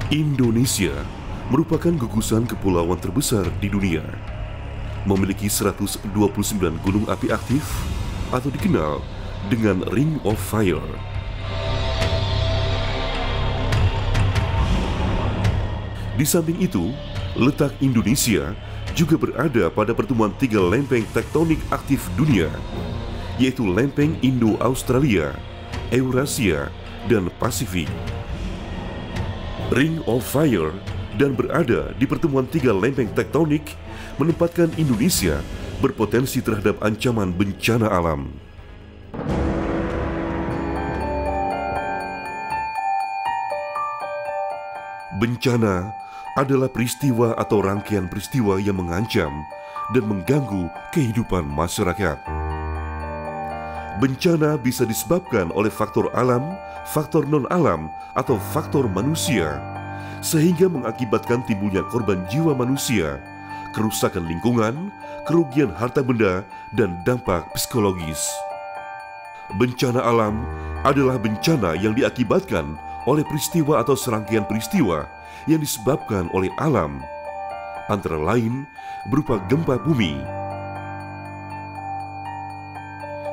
Indonesia merupakan gugusan kepulauan terbesar di dunia. Memiliki 129 gunung api aktif atau dikenal dengan Ring of Fire. Di samping itu, letak Indonesia juga berada pada pertemuan 3 lempeng tektonik aktif dunia, yaitu lempeng Indo-Australia, Eurasia, dan Pasifik. Ring of Fire dan berada di pertemuan 3 lempeng tektonik menempatkan Indonesia berpotensi terhadap ancaman bencana alam. Bencana adalah peristiwa atau rangkaian peristiwa yang mengancam dan mengganggu kehidupan masyarakat. Bencana bisa disebabkan oleh faktor alam, faktor non-alam, atau faktor manusia, sehingga mengakibatkan timbulnya korban jiwa manusia, kerusakan lingkungan, kerugian harta benda, dan dampak psikologis. Bencana alam adalah bencana yang diakibatkan oleh peristiwa atau serangkaian peristiwa yang disebabkan oleh alam, antara lain berupa gempa bumi,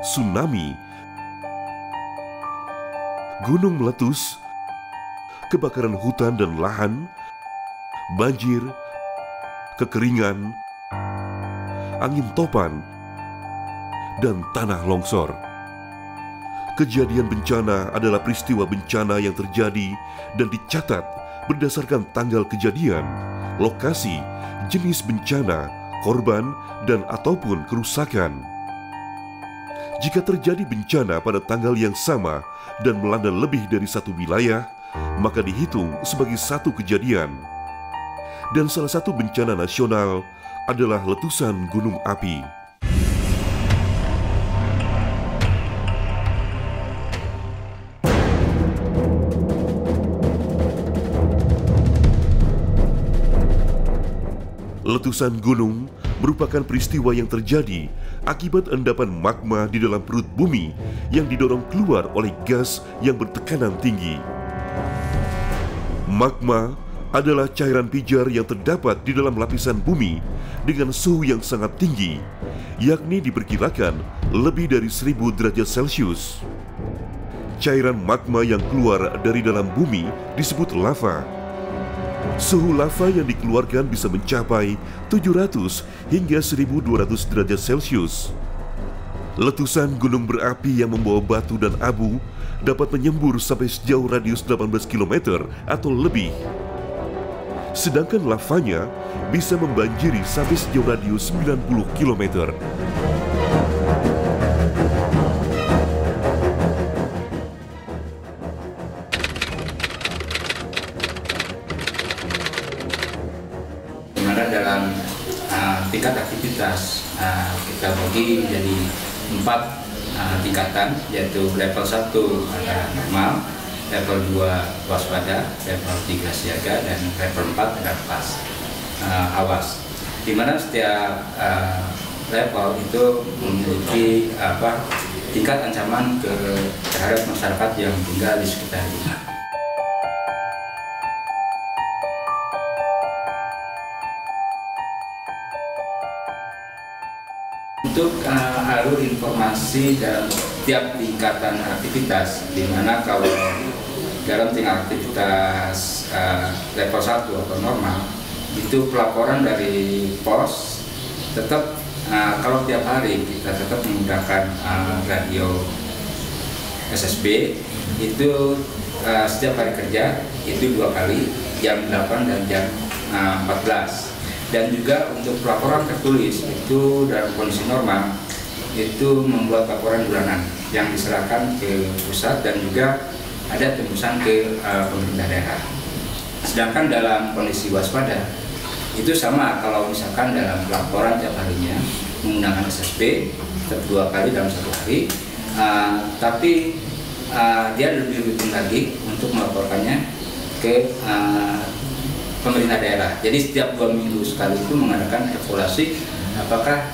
tsunami, gunung meletus, kebakaran hutan dan lahan, banjir, kekeringan, angin topan, dan tanah longsor. Kejadian bencana adalah peristiwa bencana yang terjadi dan dicatat berdasarkan tanggal kejadian, lokasi, jenis bencana, korban, dan ataupun kerusakan. Jika terjadi bencana pada tanggal yang sama dan melanda lebih dari satu wilayah, maka dihitung sebagai satu kejadian. Dan salah satu bencana nasional adalah letusan gunung api. Letusan gunung merupakan peristiwa yang terjadi akibat endapan magma di dalam perut bumi yang didorong keluar oleh gas yang bertekanan tinggi. Magma adalah cairan pijar yang terdapat di dalam lapisan bumi dengan suhu yang sangat tinggi, yakni diperkirakan lebih dari 1000 derajat Celcius. Cairan magma yang keluar dari dalam bumi disebut lava. Suhu lava yang dikeluarkan bisa mencapai 700 hingga 1200 derajat Celcius. Letusan gunung berapi yang membawa batu dan abu dapat menyembur sampai sejauh radius 18 km atau lebih. Sedangkan lavanya bisa membanjiri sampai sejauh radius 90 km. Dalam tingkat aktivitas kita bagi menjadi 4 tingkatan, yaitu level 1 adalah normal, level 2 waspada, level 3 siaga, dan level 4 adalah awas. Di mana setiap level itu memiliki tingkat ancaman terhadap masyarakat yang tinggal di sekitarnya. Untuk alur informasi dalam tiap tingkatan aktivitas, di mana kalau dalam tingkat aktivitas level 1 atau normal, itu pelaporan dari pos tetap kalau tiap hari kita tetap menggunakan radio SSB, itu setiap hari kerja itu 2 kali, jam 8 dan jam 14. Dan juga untuk pelaporan tertulis itu dalam kondisi normal itu membuat laporan bulanan yang diserahkan ke pusat dan juga ada tembusan ke pemerintah daerah. Sedangkan dalam kondisi waspada itu sama, kalau misalkan dalam laporan tiap harinya menggunakan SSB tetap 2 kali dalam 1 hari, tapi dia lebih rutin lagi untuk melaporkannya ke pemerintah daerah. Jadi setiap 2 minggu sekali itu mengadakan evaluasi apakah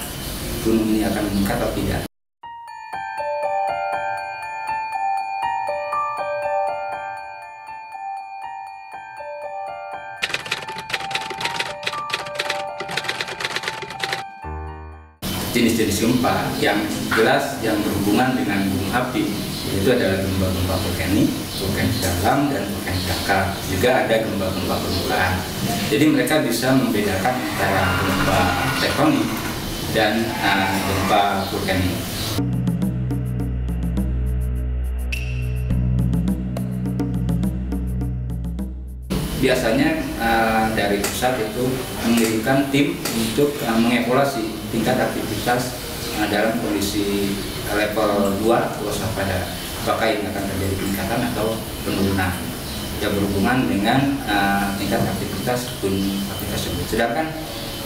gunung ini akan meningkat atau tidak. jenis-jenis gempa yang jelas yang berhubungan dengan gunung api, yaitu adalah gempa-gempa vulkanik dalam dan vulkanik dangkal. Juga ada gempa-gempa permukaan. Jadi mereka bisa membedakan antara gempa tektonik dan gempa vulkanik. Biasanya dari pusat itu mengirimkan tim untuk mengevaluasi tingkat aktivitas dalam kondisi level 2 waspada, apakah ini akan terjadi peningkatan atau penurunan yang berhubungan dengan tingkat aktivitas gunung api tersebut. Sedangkan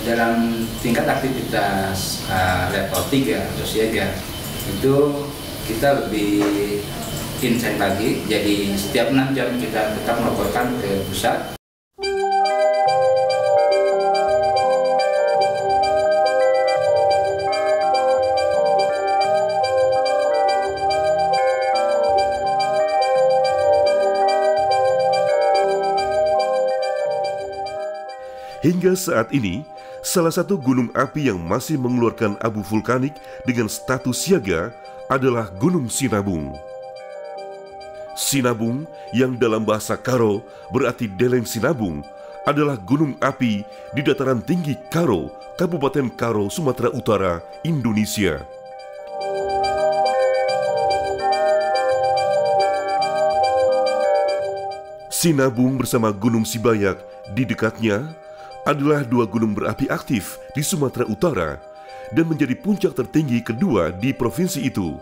dalam tingkat aktivitas level 3 atau siaga itu kita lebih insight lagi, jadi setiap 6 jam kita tetap melaporkan ke pusat. Hingga saat ini, salah satu gunung api yang masih mengeluarkan abu vulkanik dengan status siaga adalah Gunung Sinabung. Sinabung yang dalam bahasa Karo berarti Deleng Sinabung adalah gunung api di dataran tinggi Karo, Kabupaten Karo, Sumatera Utara, Indonesia. Sinabung bersama Gunung Sibayak di dekatnya adalah dua gunung berapi aktif di Sumatera Utara dan menjadi puncak tertinggi kedua di provinsi itu.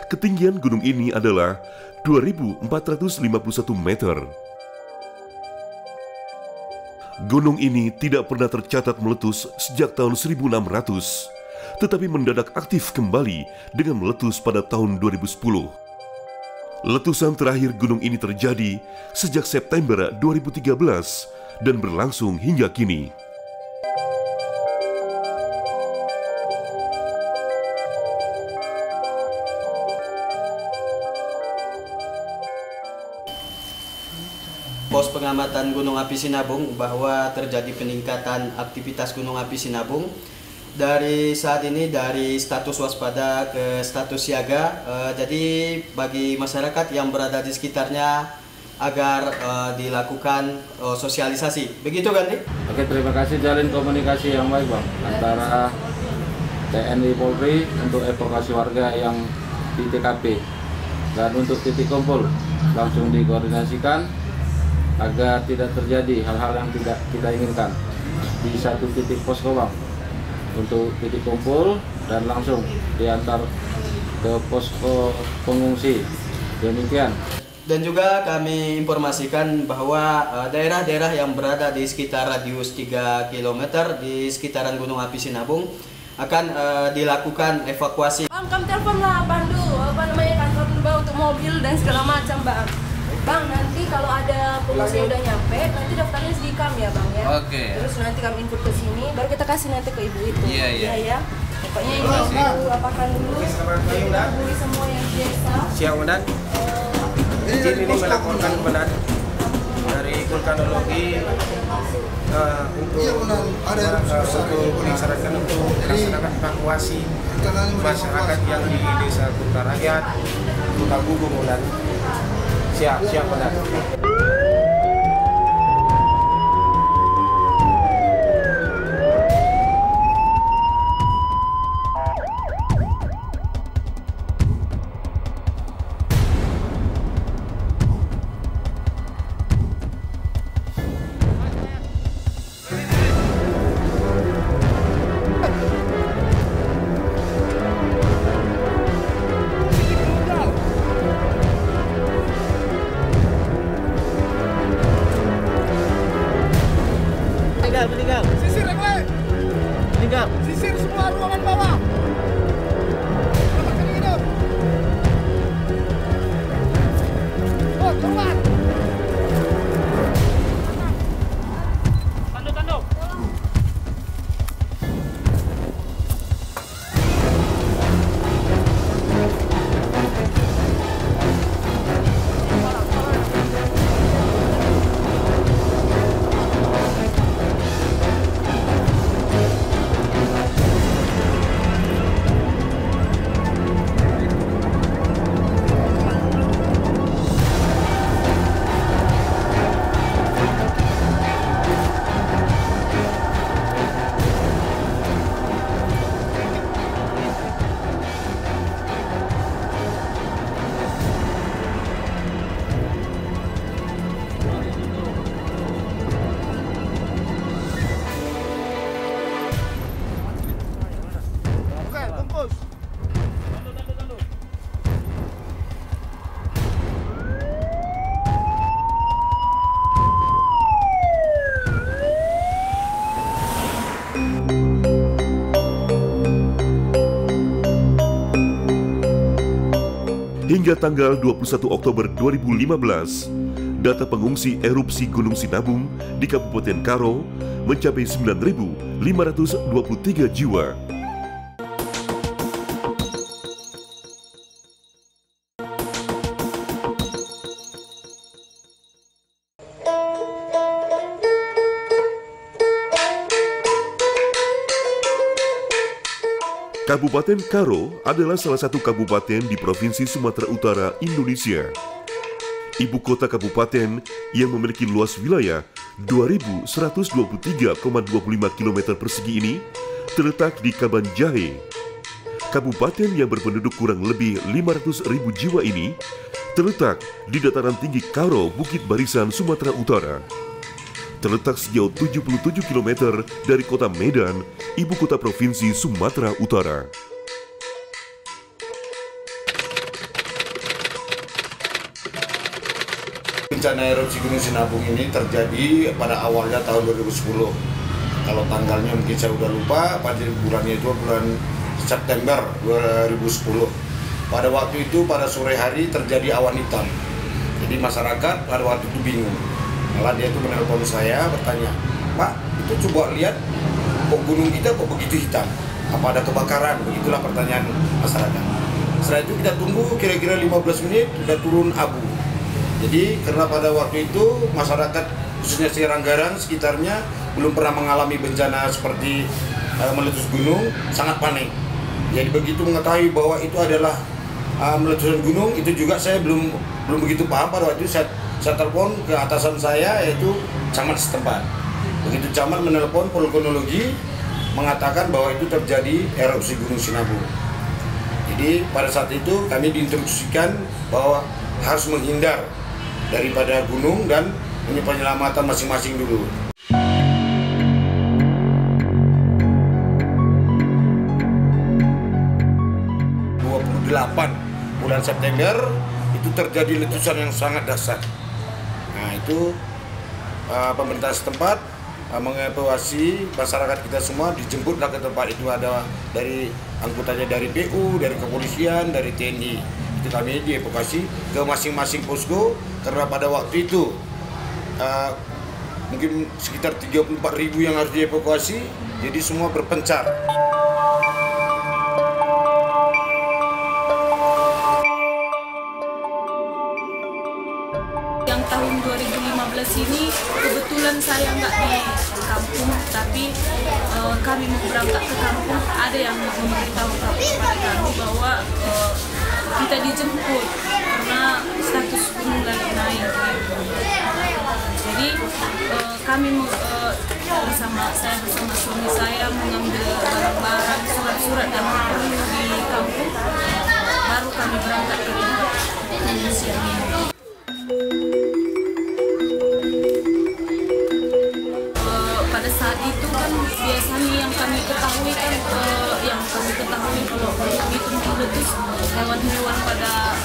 Ketinggian gunung ini adalah 2.451 meter. Gunung ini tidak pernah tercatat meletus sejak tahun 1600, tetapi mendadak aktif kembali dengan meletus pada tahun 2010. Letusan terakhir gunung ini terjadi sejak September 2013 dan berlangsung hingga kini. Pos pengamatan Gunung Api Sinabung bahwa terjadi peningkatan aktivitas Gunung Api Sinabung dari saat ini dari status waspada ke status siaga. Jadi bagi masyarakat yang berada di sekitarnya agar dilakukan sosialisasi. Begitu kan, Dik? Oke, terima kasih, jalin komunikasi yang baik, Bang, antara TNI Polri untuk evakuasi warga yang di TKP. Dan untuk titik kumpul langsung dikoordinasikan agar tidak terjadi hal-hal yang tidak kita inginkan di satu titik posko, Bang, untuk titik kumpul dan langsung diantar ke posko pengungsi. Demikian. Dan juga kami informasikan bahwa daerah-daerah yang berada di sekitar radius 3 km di sekitaran Gunung Api Sinabung akan dilakukan evakuasi. Bang, kami telepon lah Pandu, kantor Mbak untuk mobil dan segala macam, Bang. Bang, nanti kalau ada pengungsi udah nyampe, nanti daftarnya di kami ya, Bang, ya. Oke. Terus nanti kami input ke sini, baru kita kasih nanti ke ibu itu. Iya. Ya. Pokoknya ini ibu apakan dulu, hubungi semua yang biasa. Siang, Unan. Izin ini melaporkan benar dari vulkanologi untuk disarankan untuk melaksanakan evakuasi masyarakat yang di Desa Kuta Rakyat, Kuta Gugung, Unan. Siap benar. Hingga tanggal 21 Oktober 2015, data pengungsi erupsi Gunung Sinabung di Kabupaten Karo mencapai 9.523 jiwa. Kabupaten Karo adalah salah satu kabupaten di Provinsi Sumatera Utara, Indonesia. Ibu kota kabupaten yang memiliki luas wilayah 2.123,25 km persegi ini terletak di Kabanjahe. Kabupaten yang berpenduduk kurang lebih 500.000 jiwa ini terletak di dataran tinggi Karo, Bukit Barisan, Sumatera Utara. Terletak sejauh 77 km dari kota Medan, ibu kota provinsi Sumatera Utara. Bencana erupsi Gunung Sinabung ini terjadi pada awalnya tahun 2010. Kalau tanggalnya mungkin saya udah lupa, pada bulannya itu bulan September 2010. Pada waktu itu, pada sore hari terjadi awan hitam. Jadi masyarakat pada waktu itu bingung. Malah dia itu menelpon saya bertanya, "Pak, itu coba lihat kok gunung kita kok begitu hitam? Apa ada kebakaran?" Begitulah pertanyaan masyarakat. Setelah itu kita tunggu kira-kira 15 menit sudah turun abu. Jadi karena pada waktu itu masyarakat khususnya Seranggaran sekitarnya belum pernah mengalami bencana seperti meletus gunung, sangat panik. Jadi begitu mengetahui bahwa itu adalah meletusan gunung, itu juga saya belum begitu paham. Pada waktu itu saya telepon ke atasan saya, yaitu camat setempat. Begitu camat menelpon vulkanologi mengatakan bahwa itu terjadi erupsi Gunung Sinabung. Jadi pada saat itu kami diinstruksikan bahwa harus menghindar daripada gunung dan penyelamatan masing-masing dulu. 28 bulan September itu terjadi letusan yang sangat dahsyat. Nah itu pemerintah setempat mengevakuasi masyarakat kita semua, dijemputlah ke tempat itu, ada dari angkutannya dari PU, dari kepolisian, dari TNI. Itu kami dievakuasi ke masing-masing posko karena pada waktu itu mungkin sekitar 34.000 yang harus dievakuasi, jadi semua berpencar. Tahun 2015 ini kebetulan saya nggak di kampung, tapi kami mau berangkat ke kampung, ada yang memberitahu kepada kami bahwa kita dijemput karena status gunung lagi naik. Jadi kami bersama suami saya mengambil barang-barang, surat-surat yang perlu di kampung, baru kami berangkat ke pengungsian ini. Pada saat itu kan biasanya yang kami ketahui kalau itu meletus, hewan-hewan pada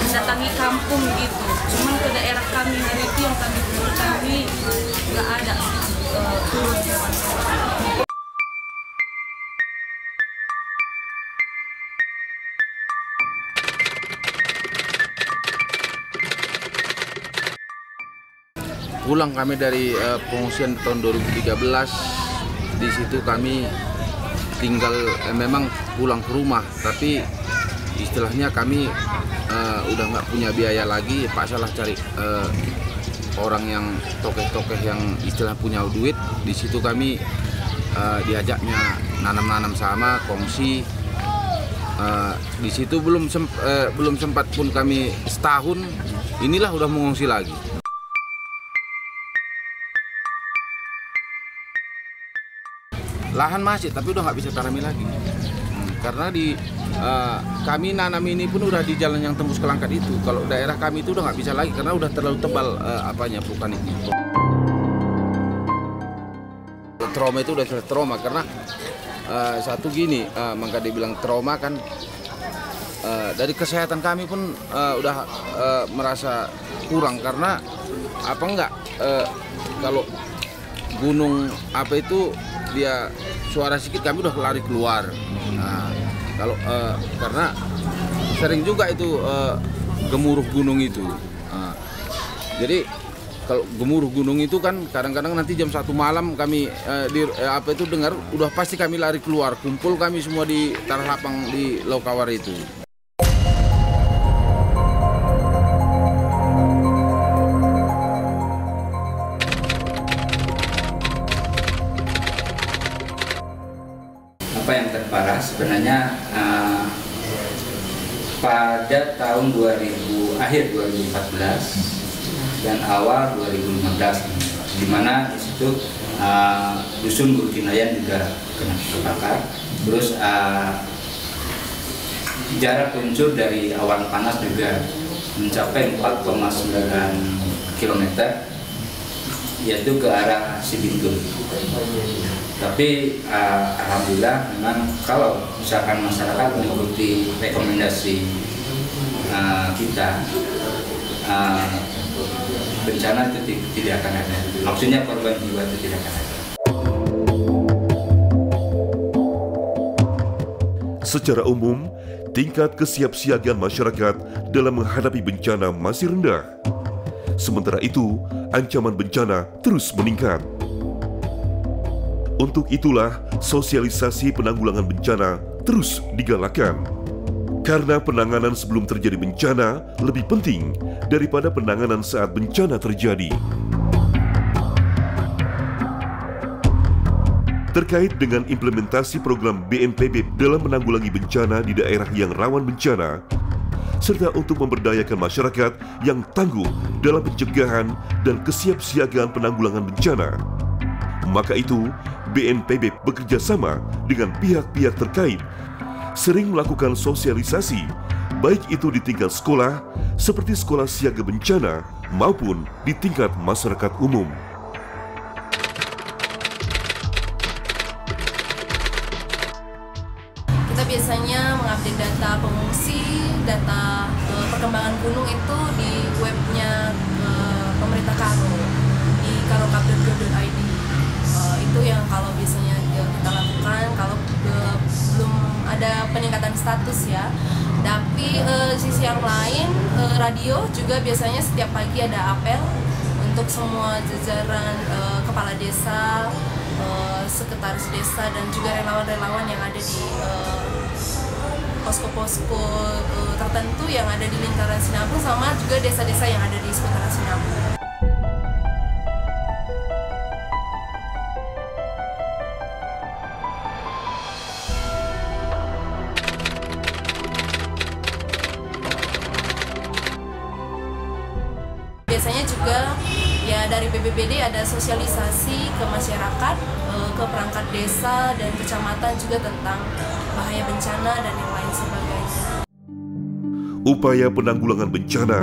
mendatangi kampung gitu. Cuman ke daerah kami hari itu yang kami ketahui nggak ada turun hewan. Pulang kami dari pengungsian tahun 2013, di situ kami tinggal memang pulang ke rumah, tapi istilahnya kami udah nggak punya biaya lagi, paksalah cari orang yang tokeh-tokeh yang istilah punya duit. Di situ kami diajaknya nanam-nanam sama kongsi. Di situ belum sempat pun kami setahun, inilah udah mengungsi lagi. Lahan masih, tapi udah nggak bisa tanami lagi. Karena kami nanam ini pun udah di jalan yang tembus ke Langkat itu. Kalau daerah kami itu udah nggak bisa lagi karena udah terlalu tebal vulkaniknya. Trauma itu udah trauma karena satu gini, maka dibilang trauma kan dari kesehatan kami pun udah merasa kurang karena kalau gunung itu dia suara sedikit kami udah lari keluar. Nah, Kalau karena sering juga itu gemuruh gunung itu. Jadi kalau gemuruh gunung itu kan kadang-kadang nanti jam 1 malam kami dengar, udah pasti kami lari keluar, kumpul kami semua di Tanah Lapang di Lokawar itu. Apa yang terparah sebenarnya pada tahun akhir 2014 dan awal 2015, di mana di situ dusun Guru Kinayan juga kena terbakar. Terus jarak luncur dari awan panas juga mencapai 4,9 km, yaitu ke arah Sibintul. Tapi alhamdulillah memang kalau misalkan masyarakat mengikuti rekomendasi kita, bencana itu tidak akan ada. Maksudnya korban jiwa itu tidak akan ada. Secara umum, tingkat kesiapsiagaan masyarakat dalam menghadapi bencana masih rendah. Sementara itu, ancaman bencana terus meningkat. Untuk itulah, sosialisasi penanggulangan bencana terus digalakkan. Karena penanganan sebelum terjadi bencana lebih penting daripada penanganan saat bencana terjadi. Terkait dengan implementasi program BNPB dalam menanggulangi bencana di daerah yang rawan bencana, serta untuk memberdayakan masyarakat yang tangguh dalam pencegahan dan kesiapsiagaan penanggulangan bencana, maka itu BNPB bekerja sama dengan pihak-pihak terkait sering melakukan sosialisasi, baik itu di tingkat sekolah, seperti sekolah siaga bencana, maupun di tingkat masyarakat umum. Kita biasanya mengupdate data pengungsi, data perkembangan gunung itu di webnya pemerintah Karo, di karokap.go.id. Itu yang kalau biasanya kita lakukan kalau belum ada peningkatan status ya. Tapi sisi yang lain, radio juga biasanya setiap pagi ada apel untuk semua jajaran kepala desa, sekretaris desa, dan juga relawan-relawan yang ada di posko-posko tertentu yang ada di lingkaran Sinabung, sama juga desa-desa yang ada di sekitar Sinabung. Biasanya juga ya dari BPBD ada sosialisasi ke masyarakat, ke perangkat desa dan kecamatan juga tentang bahaya bencana dan yang lain sebagainya. Upaya penanggulangan bencana